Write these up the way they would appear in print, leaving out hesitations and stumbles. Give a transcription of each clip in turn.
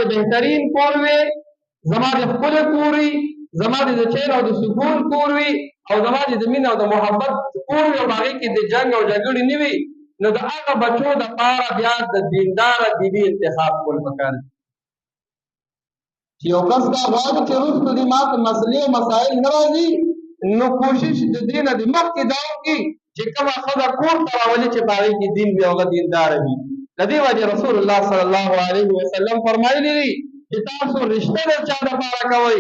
د بهترین کور وي، زما د ښکلي کور وي، زما د چین او د سکون کور وي، او زما د مینې او د محبت کور وي، او هغې کې د جنګ او جګړې نه وي، نو د هغه بچو دپاره بیا د دینداره بیبي انتخاب کول پکار دي. چې یو کس دا غواړي چې وروسته دې ما ته مسلې او مسایل نه راځي، نو کوشش د دې نه د مخکې دا وکړي چې کومه ښځه کور ته راولي چې په هغې کې دین وي او هغه دینداره وي. د دې وجې رسول الله صلی الله علیه وسلم فرمایلي دي چې تاسو رشته د چا دپاره کوئ،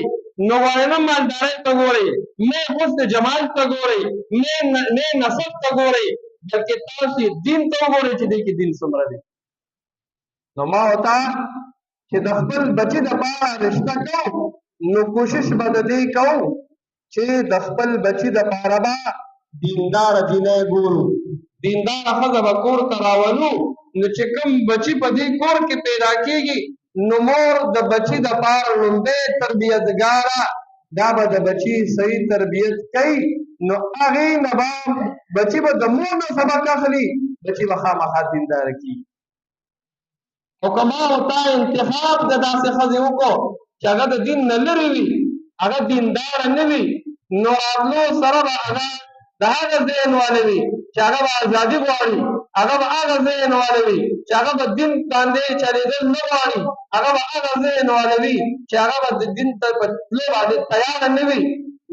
نو وایي نه مالدارۍ ته ګورئ، نه حسن جمال ته ګورئ، نه نسب ته ګورئ، بلکې تاسو دین ته وګورئ چې دې کې دین څومره دی. نو ما ورته چې د خپل بچي دپاره رشته کوو، نو کوشش به د دې کوو چې د خپل بچي دپاره به دینداره جینۍ ګورو، دینداره ښځه به کور ته راولو. نو چې کوم بچي په دې کور کې پیدا کېږي، نو مور د بچي دپاره لومړی تربیتګاره، دا به د بچي صحیح تربیت کوي، نو هغې نه به بچي به د مور نه سبق اخلي، بچي به خامخا دینداره کېږي. او که ما او تا انتخاب د داسې ښځې وکړو چې هغه د دین نه لرې وي، هغه دینداره نه وي، نو راتلو سره به هغه د هغه ذهن والی وي چې هغه به ازادي غواړي، هغه به هغه ذهن والی وي چې هغه به دین باندې چلېدل نه غواړي، هغه به هغه ذهن والی وي چې هغه به د دین ته په تلو باندې تیاره نه وي.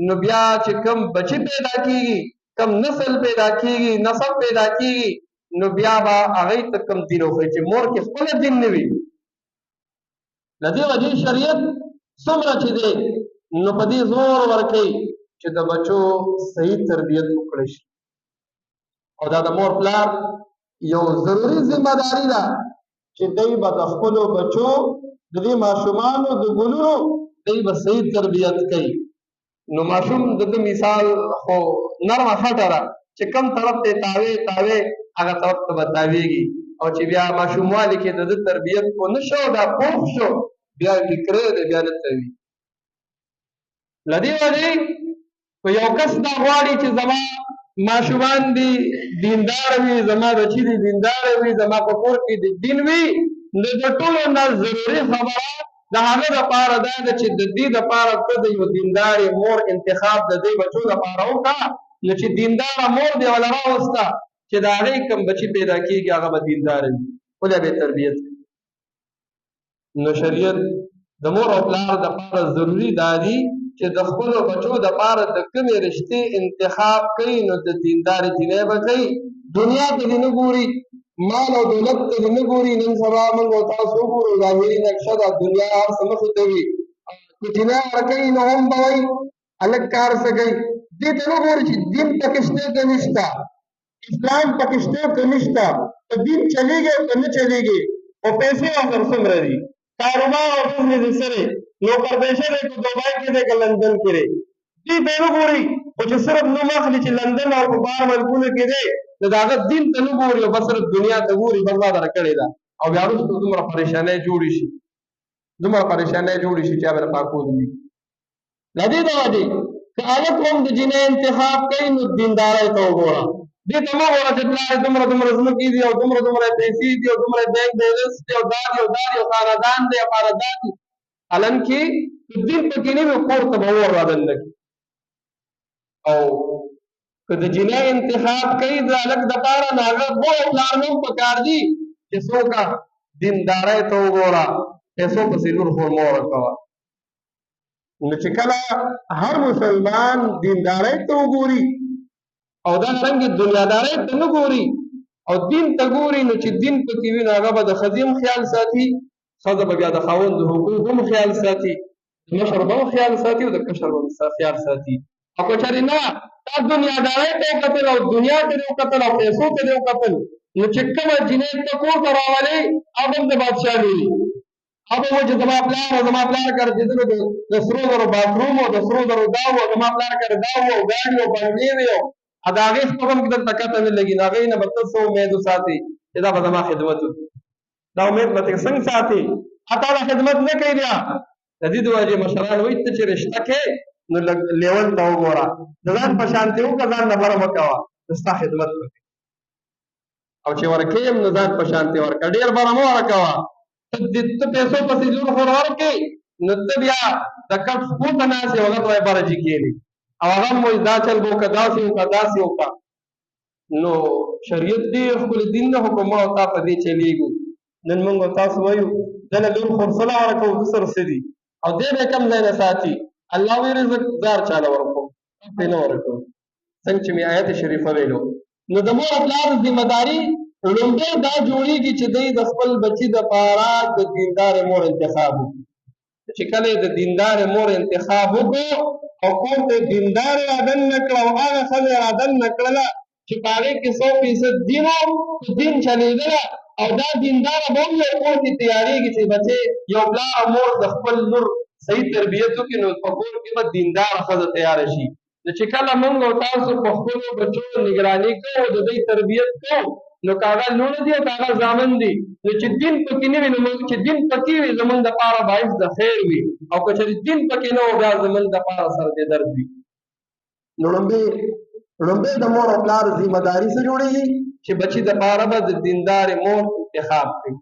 نو بیا چې کوم بچي پیدا کېږي، کوم نسل پیدا کېږي، نسب پیدا کېږي، نو بیا به هغې ته کوم دین وښیي چې مور کې خپله دین نه وي. له دې وجې شریعت څومره چې دی نو په دې زور ورکوي چې د بچو صحیح تربیت وکړی شي. او دا د مور پلار یو ضروري ذمه داري ده چې دوی به د خپلو بچو د دې ماشومانو د ګلونو دوی به صحیح تربیت کوي. نو ماشوم د ده مثال خو نرمه خټه ده چې کوم طرف ته تاوې تاوې هغه طرف ته به تاوېږي، او چې بیا ماشوموالي کې د ده تربیت خو نه شو، دا پوخ شو، بیا فکرې دی بیا نه تاوي. له دې وجې که یو کس دا غواړي چې زما ماشومان دي دینداره وي، زما بچي دي دینداره وي، زما په کور کې د دین وي، نو د ټولو نه ضروري خبره د هغه دپاره دا ده چې د دې دپاره ته د یو دیندارې مور انتخاب د دې بچو دپاره وکړه. نو چې دینداره مور دې وله راوسته چې د هغې کوم بچي پیدا کېږي هغه به دینداره وي، ولې به یې تربیت کوي. نو شریعت د مور او پلار دپاره ضروري دا دي چې د خپلو بچو دپاره د کومې رشتې انتخاب کوي، نو د دیندارې جینۍ به کوي. دنیا ته دې نه ګوري، مال او دولت ته دې نه ګوري. نن سبا موږ او تاسو وګورو ظاهري نقشه ده، دنیا هر څه مخې ته وي. که جینۍ ورکوي نو هم به وایي هلک کار څه کوي. دې ته نه ګوري چې دین پکې شته که نشته، اسلام پکې شته که نشته، که دین چلېږي که نه چلېږي، او پیسې ورسره څومره دي، کاروبار او بزنس یې څه دی، نوکر پیشه دی که دوبۍ کې دی که لندن کې دی. دې ته نه ګوري، خو چې صرف نوم اخلي چې لندن او په بهر ملکونو کې دی، نو د هغه دین ته نه ګوري، او بس صرف دنیا ته ګوري، بس ما دره کړې ده. او بیا وروسته دومره پریشانۍ جوړې شي، دومره پریشانۍ جوړې شي چې هغه د پاکول دي. له دې د وجې که هلک هم د جینۍ انتخاب کوي نو دیندارۍ ته وګوره. دې ته مه ګوره چې پلار یې دومره دومره ځمکې دي او دومره دومره پیسې دي او دومره بینک بیلنس دی او دا دي او دا دي او خاندان دی او خاندان دي. حالانکې که دین پکې نه وي کور ته به اور رادننه کړي. او که د جینۍ انتخاب کوي د هلک دپاره نو هغه مور او پلار نه هم پکار دي چې څوکه دیندارۍ ته وګوره، پیسو پسې لور خور مه ورکوه. نو چې کله هر مسلمان دیندارۍ ته وګوري او دغرنګې دنیادارۍ ته نه ګوري او دین ته ګوري، نو چې دین پکې وي نو هغه به د ښځې هم خیال ساتي، ښځه به بیا د خاوند د حقوق هم خیال ساتي، د مشر به هم خیال ساتي او د کشر به هم خیال ساتي. او که چېرې نه دا دنیادارۍ ته یې وکتل او دنیا ته یې وکتل او پیسو ته یې وکتل، نو چې کومه جینۍ ته کور ته راولې هغه هم د بادشاه لوري، هغه به وایي چې زما پلار او زما پلار کره چې د سرو زرو باتروم او د سرو زرو دا و، زما پلار کره دا و او ګاډي او بنګلې وې، او د هغې خپل هم دلته کته نه لګي. نو هغې نه به ته څه امید وساتې چې دا به زما خدمت وکړي؟ دا امید به ته څنګه ساتې؟ حتی دا خدمت نه کوي. بیا د دې د وجې مشران وایي ته چې رشته کوې نو لږ لیول ته وګوره، د ځان په شانتې وکړه، ځان نه بره مه کوه، د ستا خدمت وکړي. او چې ورکوې هم نو ځان په شانتې ورکړه، ډېر بره مه ورکوه ته پیسو پسې لور خور ورکړې نو ته بیا د کټ پورته ناست یې هغه ته وایي بره جګېږي او هغه هم وایي دا چل به وکړه داسې وکړه داسې وکړه. نو شریعت ډېر ښکلی دین دی خو که ما او تا په دې چلېږو نن موږ او تاسو وایو دله لور خور څه له ورکوو ده سره څه دي او دی به یې کوم ځای نه ساتي الله وایي رزق زار چاله ورکوم تاسو یې نه ورکوم څنګه چې مې آیت شریفه ویلو. نو د مور او پلار ذمه داري لومړی دا جوړېږي چې دی د خپل بچي دپاره د دیندارې مور انتخاب وکړي. چې کله یې د دیندارې مور انتخاب وکړو او کور ته یې دیندارې را دننه کړه او هغه ښځه یې را دننه کړله چې په هغې کې 100% دین و دین چلېدله او دا دینداره به هم یو کور کې تیارېږي چې بچی یو پلار او مور د خپل لور صحیح تربیت وکړي نو په کور کې به دینداره ښځه تیاره شي. نو چې کله موږ او تاسو په خپلو بچو نګراني کوو د دوی تربیت کوو نو که هغه لوڼه دي او که هغه زامن دي نو چې دین پکې نه وي نو چې دین پکې وي زموږ دپاره باعث د خیر وي او که چېرې دین پکې نه و بیا زموږ دپاره سر د درد وي. نو لومبۍ د مور او پلار ذمه داري څه جوړېږي چې بچي دپاره به د دیندارې مور انتخاب کړي.